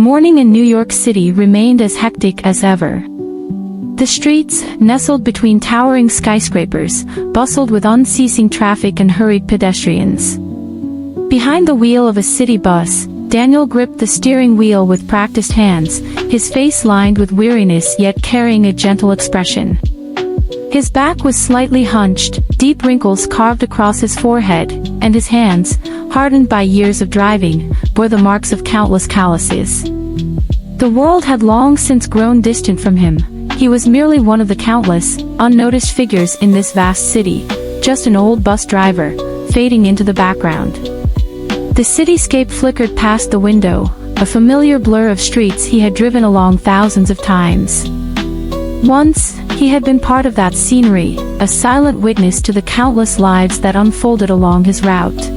Morning in New York City remained as hectic as ever. The streets, nestled between towering skyscrapers, bustled with unceasing traffic and hurried pedestrians. Behind the wheel of a city bus, Daniel gripped the steering wheel with practiced hands, his face lined with weariness yet carrying a gentle expression. His back was slightly hunched, deep wrinkles carved across his forehead, and his hands, hardened by years of driving, bore the marks of countless calluses. The world had long since grown distant from him. He was merely one of the countless, unnoticed figures in this vast city, just an old bus driver, fading into the background. The cityscape flickered past the window, a familiar blur of streets he had driven along thousands of times. Once, he had been part of that scenery, a silent witness to the countless lives that unfolded along his route.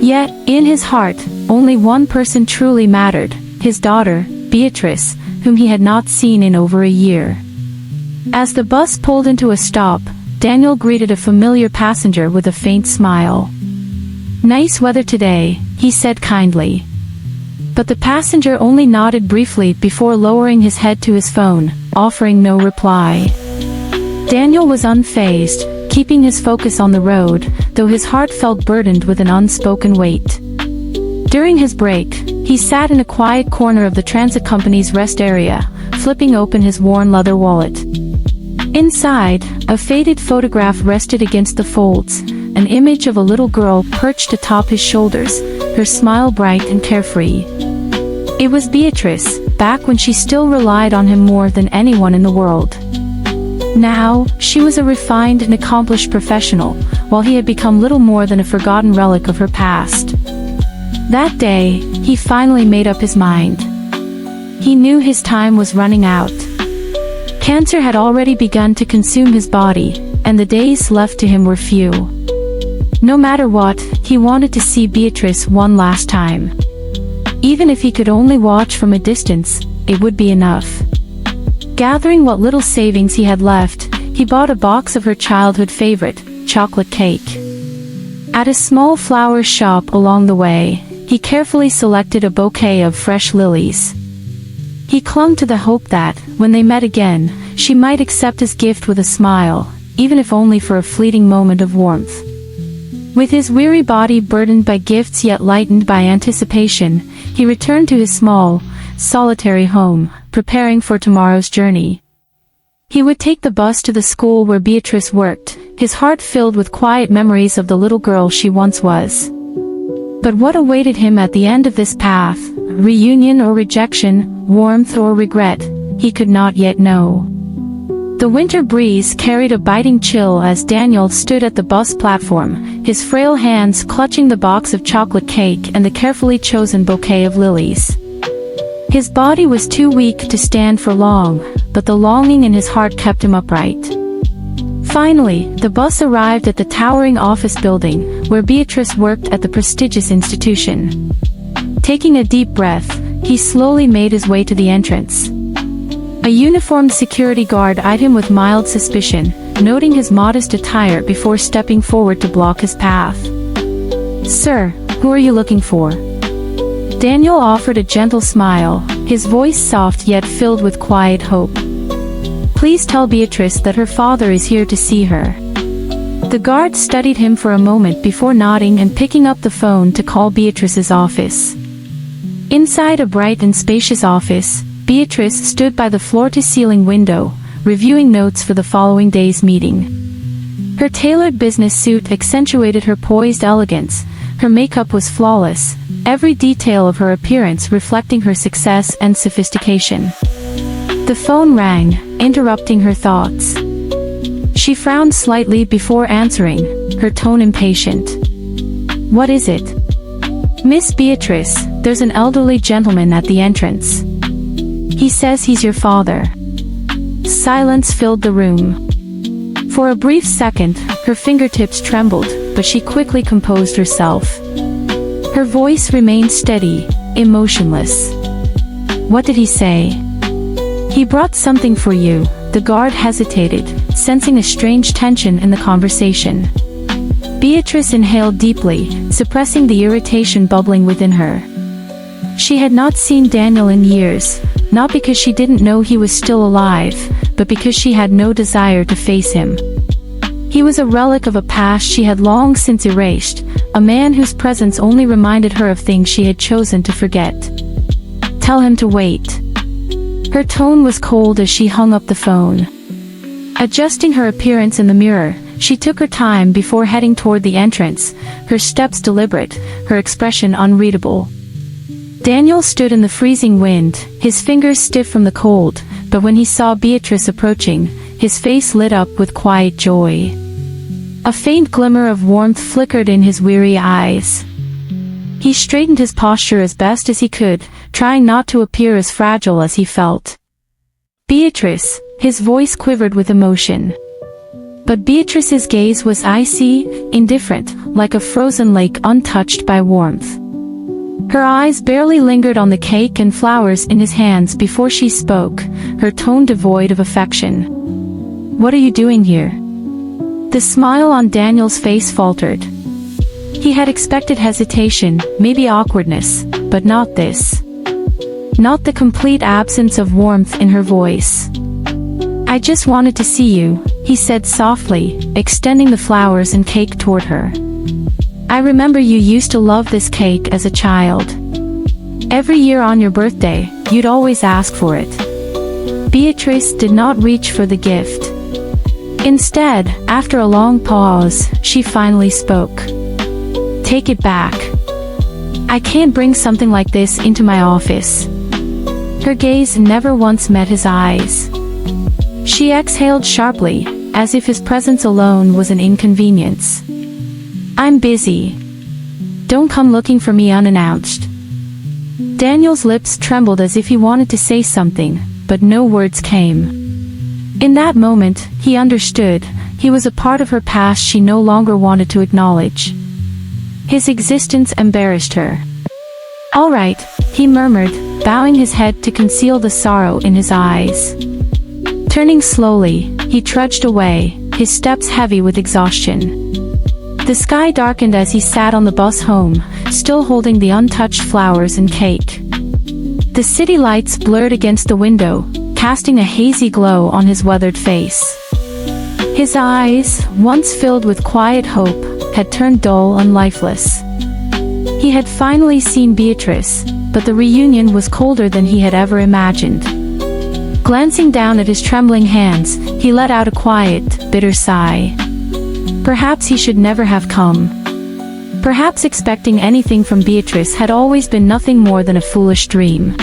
Yet, in his heart, only one person truly mattered, his daughter, Beatrice, whom he had not seen in over a year. As the bus pulled into a stop, Daniel greeted a familiar passenger with a faint smile. "Nice weather today," he said kindly. But the passenger only nodded briefly before lowering his head to his phone, offering no reply. Daniel was unfazed, keeping his focus on the road, though his heart felt burdened with an unspoken weight. During his break, he sat in a quiet corner of the transit company's rest area, flipping open his worn leather wallet. Inside, a faded photograph rested against the folds, an image of a little girl perched atop his shoulders, her smile bright and carefree. It was Beatrice, back when she still relied on him more than anyone in the world. Now, she was a refined and accomplished professional, while he had become little more than a forgotten relic of her past. That day, he finally made up his mind. He knew his time was running out. Cancer had already begun to consume his body, and the days left to him were few. No matter what, he wanted to see Beatrice one last time. Even if he could only watch from a distance, it would be enough. Gathering what little savings he had left, he bought a box of her childhood favorite, chocolate cake. At a small flower shop along the way, he carefully selected a bouquet of fresh lilies. He clung to the hope that, when they met again, she might accept his gift with a smile, even if only for a fleeting moment of warmth. With his weary body burdened by gifts yet lightened by anticipation, he returned to his small, solitary home, preparing for tomorrow's journey. He would take the bus to the school where Beatrice worked, his heart filled with quiet memories of the little girl she once was. But what awaited him at the end of this path, reunion or rejection, warmth or regret, he could not yet know. The winter breeze carried a biting chill as Daniel stood at the bus platform, his frail hands clutching the box of chocolate cake and the carefully chosen bouquet of lilies. His body was too weak to stand for long, but the longing in his heart kept him upright. Finally, the bus arrived at the towering office building, where Beatrice worked at the prestigious institution. Taking a deep breath, he slowly made his way to the entrance. A uniformed security guard eyed him with mild suspicion, noting his modest attire before stepping forward to block his path. "Sir, who are you looking for?" Daniel offered a gentle smile, his voice soft yet filled with quiet hope. "Please tell Beatrice that her father is here to see her." The guard studied him for a moment before nodding and picking up the phone to call Beatrice's office. Inside a bright and spacious office, Beatrice stood by the floor-to-ceiling window, reviewing notes for the following day's meeting. Her tailored business suit accentuated her poised elegance, her makeup was flawless, every detail of her appearance reflecting her success and sophistication. The phone rang, interrupting her thoughts. She frowned slightly before answering, her tone impatient. "What is it?" "Miss Beatrice, there's an elderly gentleman at the entrance. He says he's your father." Silence filled the room. For a brief second, her fingertips trembled, but she quickly composed herself. Her voice remained steady, emotionless. "What did he say?" "He brought something for you." The guard hesitated, sensing a strange tension in the conversation. Beatrice inhaled deeply, suppressing the irritation bubbling within her. She had not seen Daniel in years, not because she didn't know he was still alive, but because she had no desire to face him. He was a relic of a past she had long since erased, a man whose presence only reminded her of things she had chosen to forget. Tell him to wait. Her tone was cold as she hung up the phone. Adjusting her appearance in the mirror, she took her time before heading toward the entrance, her steps deliberate, her expression unreadable. Daniel stood in the freezing wind, his fingers stiff from the cold, but when he saw Beatrice approaching, his face lit up with quiet joy. A faint glimmer of warmth flickered in his weary eyes. He straightened his posture as best as he could, trying not to appear as fragile as he felt. Beatrice, his voice quivered with emotion. But Beatrice's gaze was icy, indifferent, like a frozen lake untouched by warmth. Her eyes barely lingered on the cake and flowers in his hands before she spoke, her tone devoid of affection. "What are you doing here?" The smile on Daniel's face faltered. He had expected hesitation, maybe awkwardness, but not this. Not the complete absence of warmth in her voice. "I just wanted to see you," he said softly, extending the flowers and cake toward her. "I remember you used to love this cake as a child. Every year on your birthday, you'd always ask for it." Beatrice did not reach for the gift. Instead, after a long pause, she finally spoke. "Take it back. I can't bring something like this into my office." Her gaze never once met his eyes. She exhaled sharply, as if his presence alone was an inconvenience. "I'm busy. Don't come looking for me unannounced." Daniel's lips trembled as if he wanted to say something, but no words came. In that moment, he understood, he was a part of her past she no longer wanted to acknowledge. His existence embarrassed her. "All right," he murmured, bowing his head to conceal the sorrow in his eyes. Turning slowly, he trudged away, his steps heavy with exhaustion. The sky darkened as he sat on the bus home, still holding the untouched flowers and cake. The city lights blurred against the window, casting a hazy glow on his weathered face. His eyes, once filled with quiet hope, had turned dull and lifeless. He had finally seen Beatrice, but the reunion was colder than he had ever imagined. Glancing down at his trembling hands, he let out a quiet, bitter sigh. Perhaps he should never have come. Perhaps expecting anything from Beatrice had always been nothing more than a foolish dream.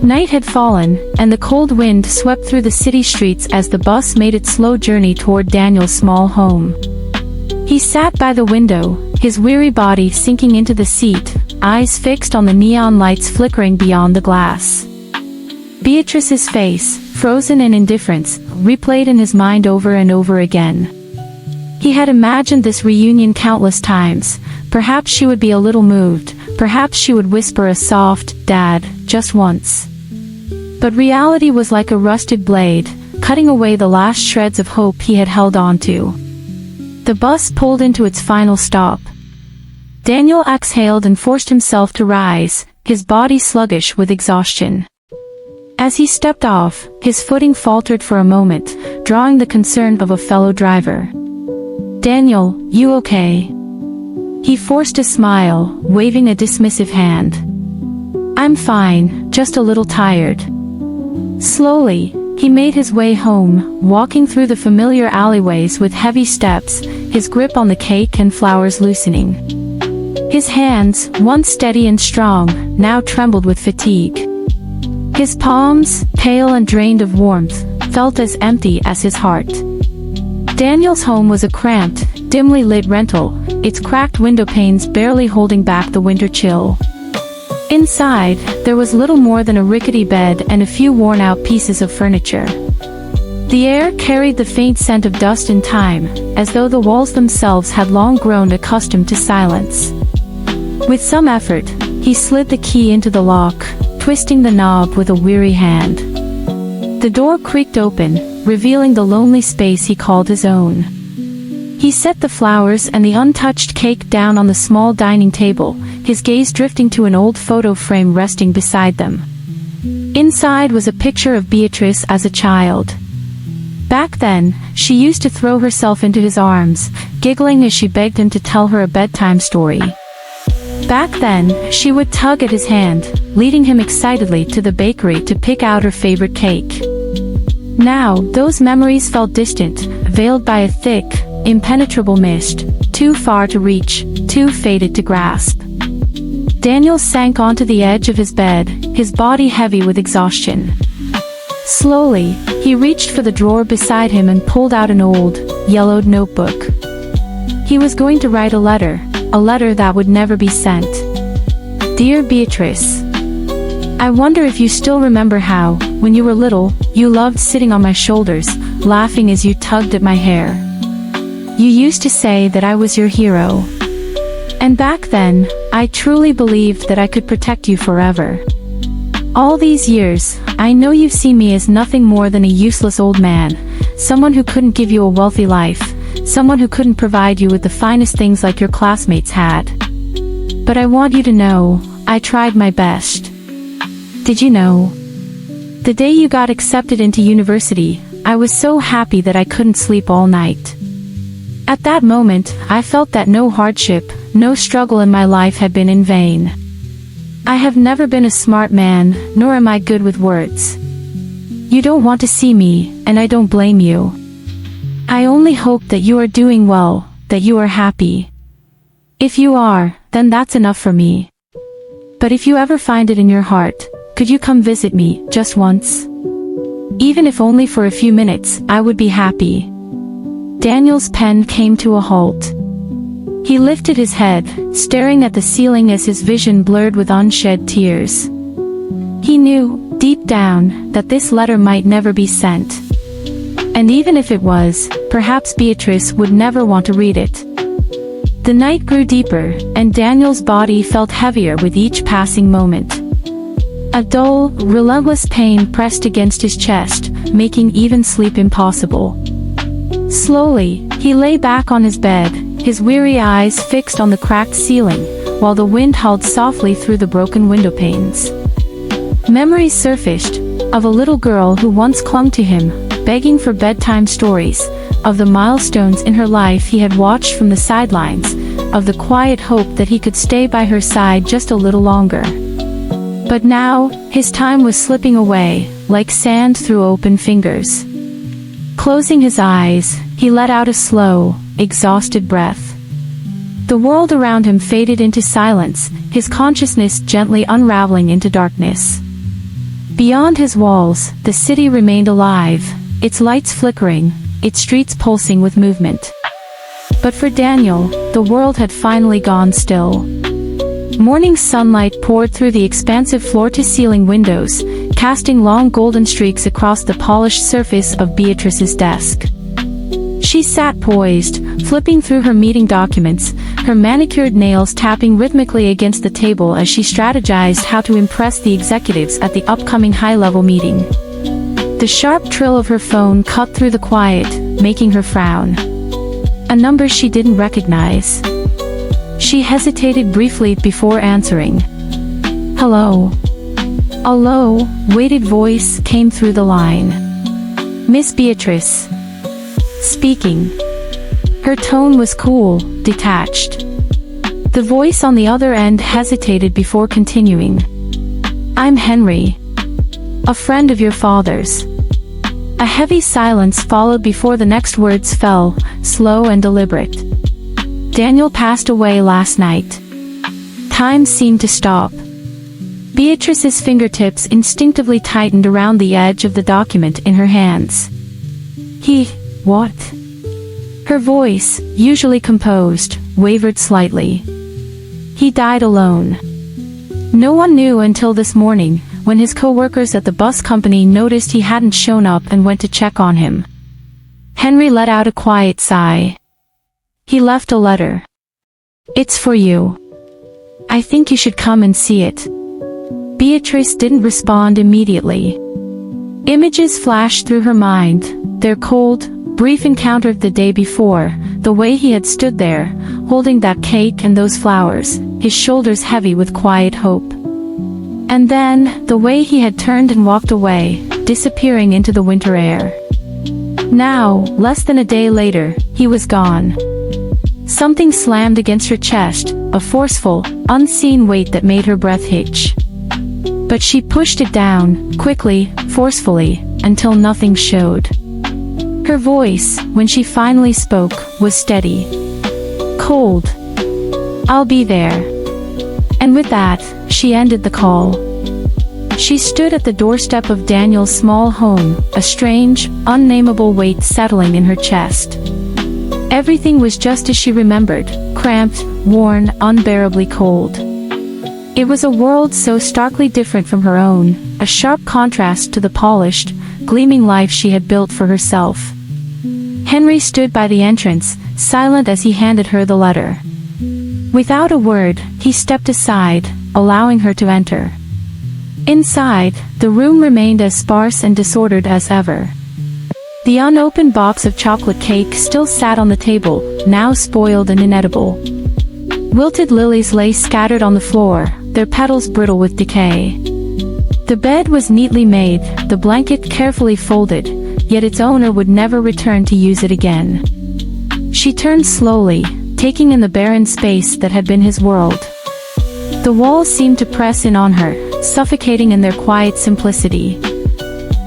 Night had fallen, and the cold wind swept through the city streets as the bus made its slow journey toward Daniel's small home. He sat by the window, his weary body sinking into the seat, eyes fixed on the neon lights flickering beyond the glass. Beatrice's face, frozen in indifference, replayed in his mind over and over again. He had imagined this reunion countless times. Perhaps she would be a little moved, perhaps she would whisper a soft, "Dad," just once. But reality was like a rusted blade, cutting away the last shreds of hope he had held on to. The bus pulled into its final stop. Daniel exhaled and forced himself to rise, his body sluggish with exhaustion. As he stepped off, his footing faltered for a moment, drawing the concern of a fellow driver. "Daniel, you okay?" He forced a smile, waving a dismissive hand. "I'm fine, just a little tired." Slowly, he made his way home, walking through the familiar alleyways with heavy steps, his grip on the cake and flowers loosening. His hands, once steady and strong, now trembled with fatigue. His palms, pale and drained of warmth, felt as empty as his heart. Daniel's home was a cramped, dimly lit rental, its cracked window panes barely holding back the winter chill. Inside, there was little more than a rickety bed and a few worn-out pieces of furniture. The air carried the faint scent of dust and time, as though the walls themselves had long grown accustomed to silence. With some effort, he slid the key into the lock, twisting the knob with a weary hand. The door creaked open, revealing the lonely space he called his own. He set the flowers and the untouched cake down on the small dining table, his gaze drifting to an old photo frame resting beside them. Inside was a picture of Beatrice as a child. Back then, she used to throw herself into his arms, giggling as she begged him to tell her a bedtime story. Back then, she would tug at his hand, leading him excitedly to the bakery to pick out her favorite cake. Now, those memories felt distant, veiled by a thick, impenetrable mist, too far to reach, too faded to grasp. Daniel sank onto the edge of his bed, his body heavy with exhaustion. Slowly, he reached for the drawer beside him and pulled out an old, yellowed notebook. He was going to write a letter that would never be sent. Dear Beatrice, I wonder if you still remember how, when you were little, you loved sitting on my shoulders, laughing as you tugged at my hair. You used to say that I was your hero. And back then, I truly believed that I could protect you forever. All these years, I know you've seen me as nothing more than a useless old man, someone who couldn't give you a wealthy life, someone who couldn't provide you with the finest things like your classmates had. But I want you to know, I tried my best. Did you know? The day you got accepted into university, I was so happy that I couldn't sleep all night. At that moment, I felt that no hardship, no struggle in my life had been in vain. I have never been a smart man, nor am I good with words. You don't want to see me, and I don't blame you. I only hope that you are doing well, that you are happy. If you are, then that's enough for me. But if you ever find it in your heart, could you come visit me, just once? Even if only for a few minutes, I would be happy. Daniel's pen came to a halt. He lifted his head, staring at the ceiling as his vision blurred with unshed tears. He knew, deep down, that this letter might never be sent. And even if it was, perhaps Beatrice would never want to read it. The night grew deeper, and Daniel's body felt heavier with each passing moment. A dull, relentless pain pressed against his chest, making even sleep impossible. Slowly, he lay back on his bed, his weary eyes fixed on the cracked ceiling, while the wind howled softly through the broken window panes. Memories surfaced, of a little girl who once clung to him, begging for bedtime stories, of the milestones in her life he had watched from the sidelines, of the quiet hope that he could stay by her side just a little longer. But now, his time was slipping away, like sand through open fingers. Closing his eyes, he let out a slow, exhausted breath. The world around him faded into silence, his consciousness gently unraveling into darkness. Beyond his walls, the city remained alive, its lights flickering, its streets pulsing with movement. But for Daniel, the world had finally gone still. Morning sunlight poured through the expansive floor-to-ceiling windows, casting long golden streaks across the polished surface of Beatrice's desk. She sat poised, flipping through her meeting documents, her manicured nails tapping rhythmically against the table as she strategized how to impress the executives at the upcoming high-level meeting. The sharp trill of her phone cut through the quiet, making her frown. A number she didn't recognize. She hesitated briefly before answering. Hello. A low, weighted voice came through the line. Miss Beatrice. Speaking. Her tone was cool, detached. The voice on the other end hesitated before continuing. I'm Henry. A friend of your father's. A heavy silence followed before the next words fell, slow and deliberate. Daniel passed away last night. Time seemed to stop. Beatrice's fingertips instinctively tightened around the edge of the document in her hands. What? Her voice, usually composed, wavered slightly. He died alone. No one knew until this morning, when his co-workers at the bus company noticed he hadn't shown up and went to check on him. Henry let out a quiet sigh. He left a letter. It's for you. I think you should come and see it. Beatrice didn't respond immediately. Images flashed through her mind, their cold, brief encounter of the day before, the way he had stood there, holding that cake and those flowers, his shoulders heavy with quiet hope. And then, the way he had turned and walked away, disappearing into the winter air. Now, less than a day later, he was gone. Something slammed against her chest, a forceful, unseen weight that made her breath hitch. But she pushed it down, quickly, forcefully, until nothing showed. Her voice, when she finally spoke, was steady. Cold. "I'll be there." And with that, she ended the call. She stood at the doorstep of Daniel's small home, a strange, unnameable weight settling in her chest. Everything was just as she remembered, cramped, worn, unbearably cold. It was a world so starkly different from her own, a sharp contrast to the polished, gleaming life she had built for herself. Henry stood by the entrance, silent as he handed her the letter. Without a word, he stepped aside, allowing her to enter. Inside, the room remained as sparse and disordered as ever. The unopened box of chocolate cake still sat on the table, now spoiled and inedible. Wilted lilies lay scattered on the floor, their petals brittle with decay. The bed was neatly made, the blanket carefully folded, yet its owner would never return to use it again. She turned slowly, taking in the barren space that had been his world. The walls seemed to press in on her, suffocating in their quiet simplicity.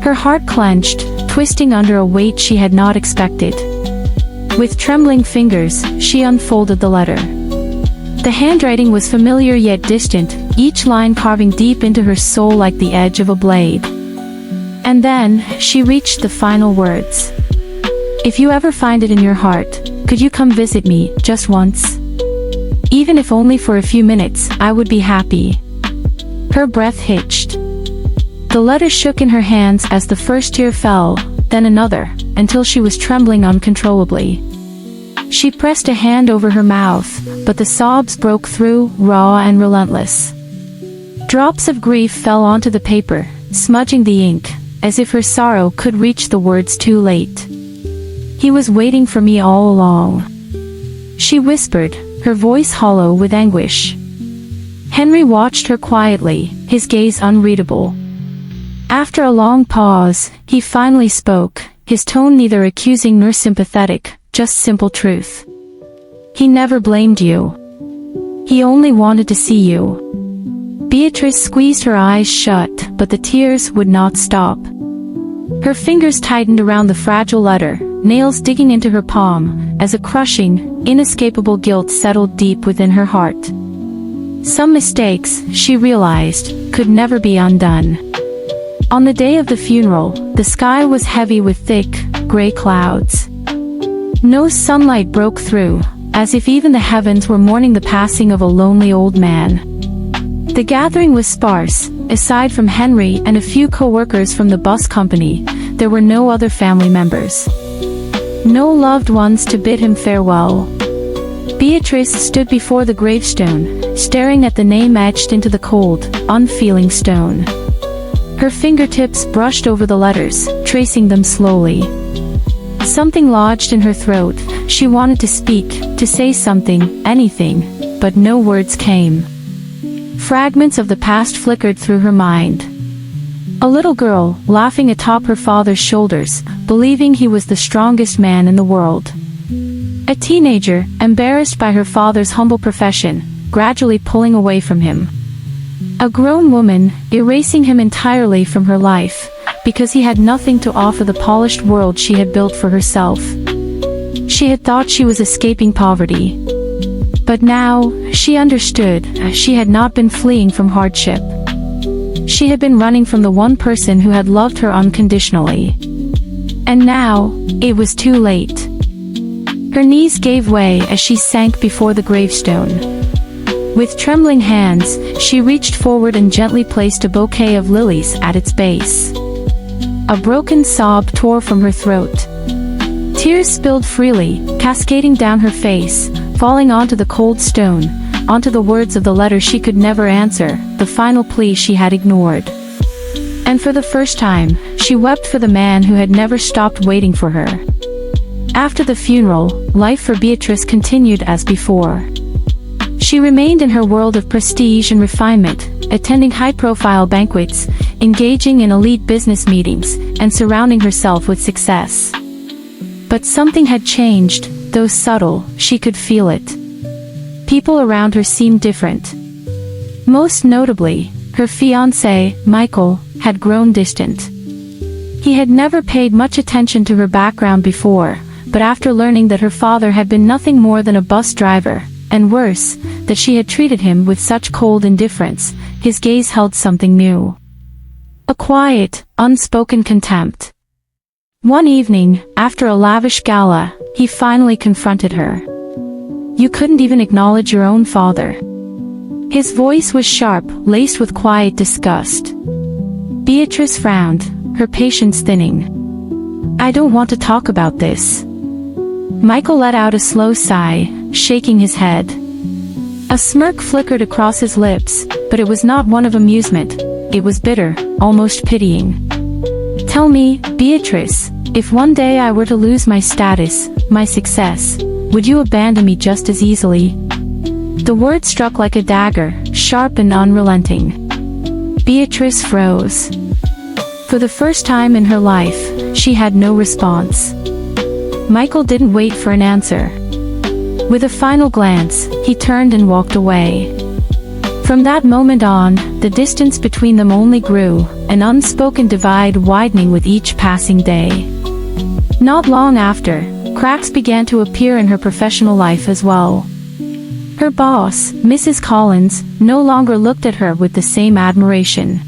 Her heart clenched, twisting under a weight she had not expected. With trembling fingers, she unfolded the letter. The handwriting was familiar yet distant, each line carving deep into her soul like the edge of a blade. And then, she reached the final words. "If you ever find it in your heart, could you come visit me, just once? Even if only for a few minutes, I would be happy." Her breath hitched. The letter shook in her hands as the first tear fell, then another, until she was trembling uncontrollably. She pressed a hand over her mouth, but the sobs broke through, raw and relentless. Drops of grief fell onto the paper, smudging the ink, as if her sorrow could reach the words too late. "He was waiting for me all along," she whispered, her voice hollow with anguish. Henry watched her quietly, his gaze unreadable. After a long pause, he finally spoke, his tone neither accusing nor sympathetic, just simple truth. "He never blamed you. He only wanted to see you." Beatrice squeezed her eyes shut, but the tears would not stop. Her fingers tightened around the fragile letter, nails digging into her palm, as a crushing, inescapable guilt settled deep within her heart. Some mistakes, she realized, could never be undone. On the day of the funeral, the sky was heavy with thick, gray clouds. No sunlight broke through, as if even the heavens were mourning the passing of a lonely old man. The gathering was sparse. Aside from Henry and a few co-workers from the bus company, there were no other family members. No loved ones to bid him farewell. Beatrice stood before the gravestone, staring at the name etched into the cold, unfeeling stone. Her fingertips brushed over the letters, tracing them slowly. Something lodged in her throat. She wanted to speak, to say something, anything, but no words came. Fragments of the past flickered through her mind. A little girl, laughing atop her father's shoulders, believing he was the strongest man in the world. A teenager, embarrassed by her father's humble profession, gradually pulling away from him. A grown woman, erasing him entirely from her life, because he had nothing to offer the polished world she had built for herself. She had thought she was escaping poverty. But now, she understood, she had not been fleeing from hardship. She had been running from the one person who had loved her unconditionally. And now, it was too late. Her knees gave way as she sank before the gravestone. With trembling hands, she reached forward and gently placed a bouquet of lilies at its base. A broken sob tore from her throat. Tears spilled freely, cascading down her face, falling onto the cold stone, onto the words of the letter she could never answer, the final plea she had ignored. And for the first time, she wept for the man who had never stopped waiting for her. After the funeral, life for Beatrice continued as before. She remained in her world of prestige and refinement, attending high-profile banquets, engaging in elite business meetings, and surrounding herself with success. But something had changed, though subtle, she could feel it. People around her seemed different. Most notably, her fiancé, Michael, had grown distant. He had never paid much attention to her background before, but after learning that her father had been nothing more than a bus driver, and worse, that she had treated him with such cold indifference, his gaze held something new. A quiet, unspoken contempt. One evening, after a lavish gala, he finally confronted her. "You couldn't even acknowledge your own father." His voice was sharp, laced with quiet disgust. Beatrice frowned, her patience thinning. "I don't want to talk about this." Michael let out a slow sigh, shaking his head. A smirk flickered across his lips, but it was not one of amusement. It was bitter, almost pitying. "Tell me, Beatrice, if one day I were to lose my status, my success, would you abandon me just as easily?" The word struck like a dagger, sharp and unrelenting. Beatrice froze. For the first time in her life, she had no response. Michael didn't wait for an answer. With a final glance, he turned and walked away. From that moment on, the distance between them only grew, an unspoken divide widening with each passing day. Not long after, cracks began to appear in her professional life as well. Her boss, Mrs. Collins, no longer looked at her with the same admiration.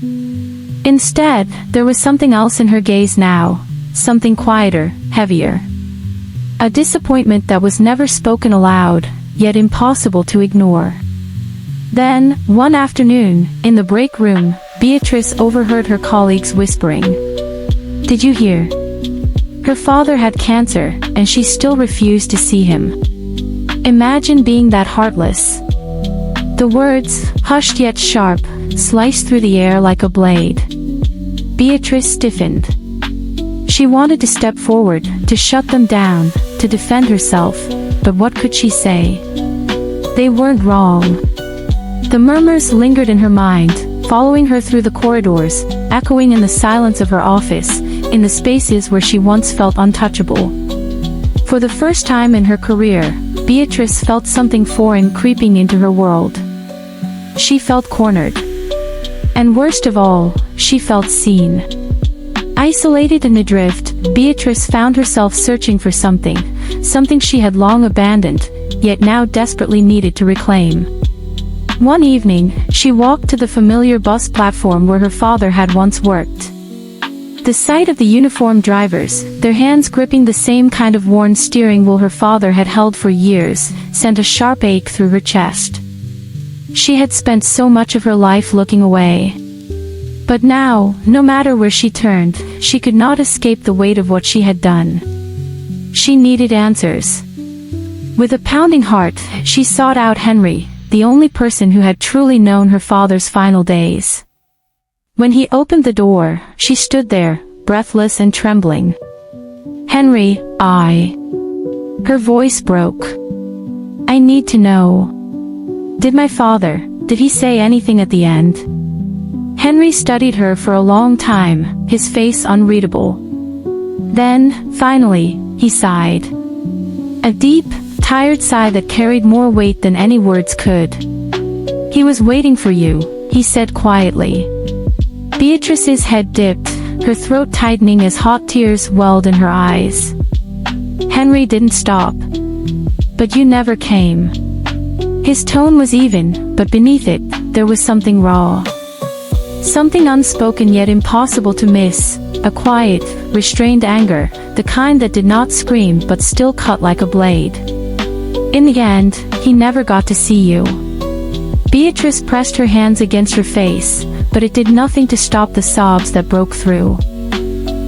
Instead, there was something else in her gaze now, something quieter, heavier. A disappointment that was never spoken aloud, yet impossible to ignore. Then, one afternoon, in the break room, Beatrice overheard her colleagues whispering. "Did you hear? Her father had cancer, and she still refused to see him. Imagine being that heartless." The words, hushed yet sharp, sliced through the air like a blade. Beatrice stiffened. She wanted to step forward, to shut them down, to defend herself, but what could she say? They weren't wrong. The murmurs lingered in her mind, following her through the corridors, echoing in the silence of her office, in the spaces where she once felt untouchable. For the first time in her career, Beatrice felt something foreign creeping into her world. She felt cornered. And worst of all, she felt seen. Isolated and adrift, Beatrice found herself searching for something she had long abandoned, yet now desperately needed to reclaim. One evening, she walked to the familiar bus platform where her father had once worked. The sight of the uniformed drivers, their hands gripping the same kind of worn steering wheel her father had held for years, sent a sharp ache through her chest. She had spent so much of her life looking away. But now, no matter where she turned, she could not escape the weight of what she had done. She needed answers. With a pounding heart, she sought out Henry, the only person who had truly known her father's final days. When he opened the door, she stood there, breathless and trembling. "Henry, Her voice broke. "I need to know. Did he say anything at the end?" Henry studied her for a long time, his face unreadable. Then, finally, he sighed. A deep, tired sigh that carried more weight than any words could. "He was waiting for you," he said quietly. Beatrice's head dipped, her throat tightening as hot tears welled in her eyes. "Henry didn't stop. But you never came." His tone was even, but beneath it, there was something raw. Something unspoken yet impossible to miss, a quiet, restrained anger, the kind that did not scream but still cut like a blade. "In the end, he never got to see you." Beatrice pressed her hands against her face, but it did nothing to stop the sobs that broke through.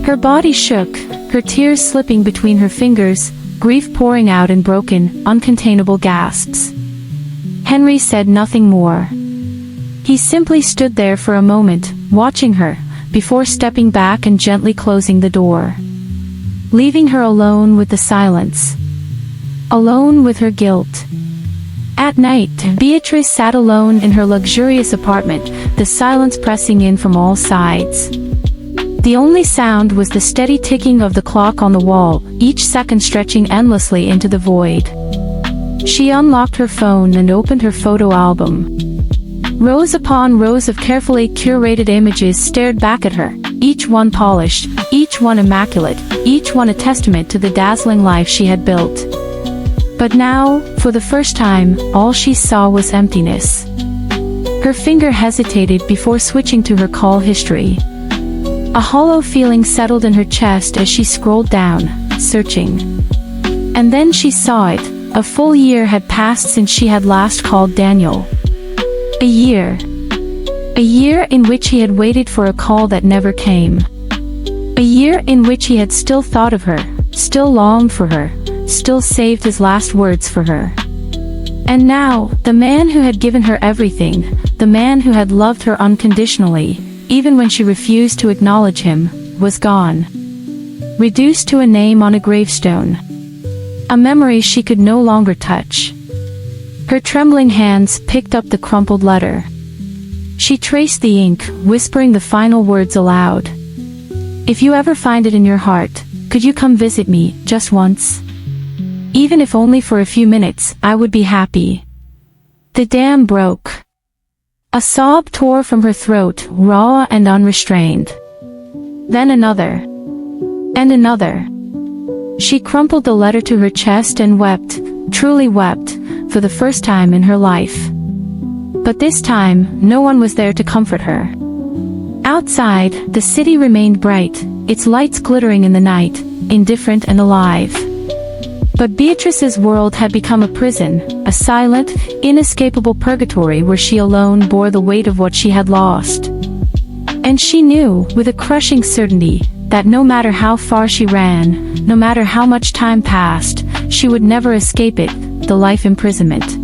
Her body shook, her tears slipping between her fingers, grief pouring out in broken, uncontainable gasps. Henry said nothing more. He simply stood there for a moment, watching her, before stepping back and gently closing the door. leaving her alone with the silence. Alone with her guilt. At night, Beatrice sat alone in her luxurious apartment, the silence pressing in from all sides. The only sound was the steady ticking of the clock on the wall, each second stretching endlessly into the void. She unlocked her phone and opened her photo album. Rows upon rows of carefully curated images stared back at her, each one polished, each one immaculate, each one a testament to the dazzling life she had built. But now, for the first time, all she saw was emptiness. Her finger hesitated before switching to her call history. A hollow feeling settled in her chest as she scrolled down, searching. And then she saw it. A full year had passed since she had last called Daniel. A year. A year in which he had waited for a call that never came. A year in which he had still thought of her, still longed for her, still saved his last words for her. And now, the man who had given her everything, the man who had loved her unconditionally, even when she refused to acknowledge him, was gone. Reduced to a name on a gravestone. A memory she could no longer touch. Her trembling hands picked up the crumpled letter. She traced the ink, whispering the final words aloud. "If you ever find it in your heart, could you come visit me, just once? Even if only for a few minutes, I would be happy." The dam broke. A sob tore from her throat, raw and unrestrained. Then another. And another. She crumpled the letter to her chest and wept, truly wept, for the first time in her life. But this time, no one was there to comfort her. Outside, the city remained bright, its lights glittering in the night, indifferent and alive. But Beatrice's world had become a prison, a silent, inescapable purgatory where she alone bore the weight of what she had lost. And she knew, with a crushing certainty, that no matter how far she ran, no matter how much time passed, she would never escape it, the life imprisonment.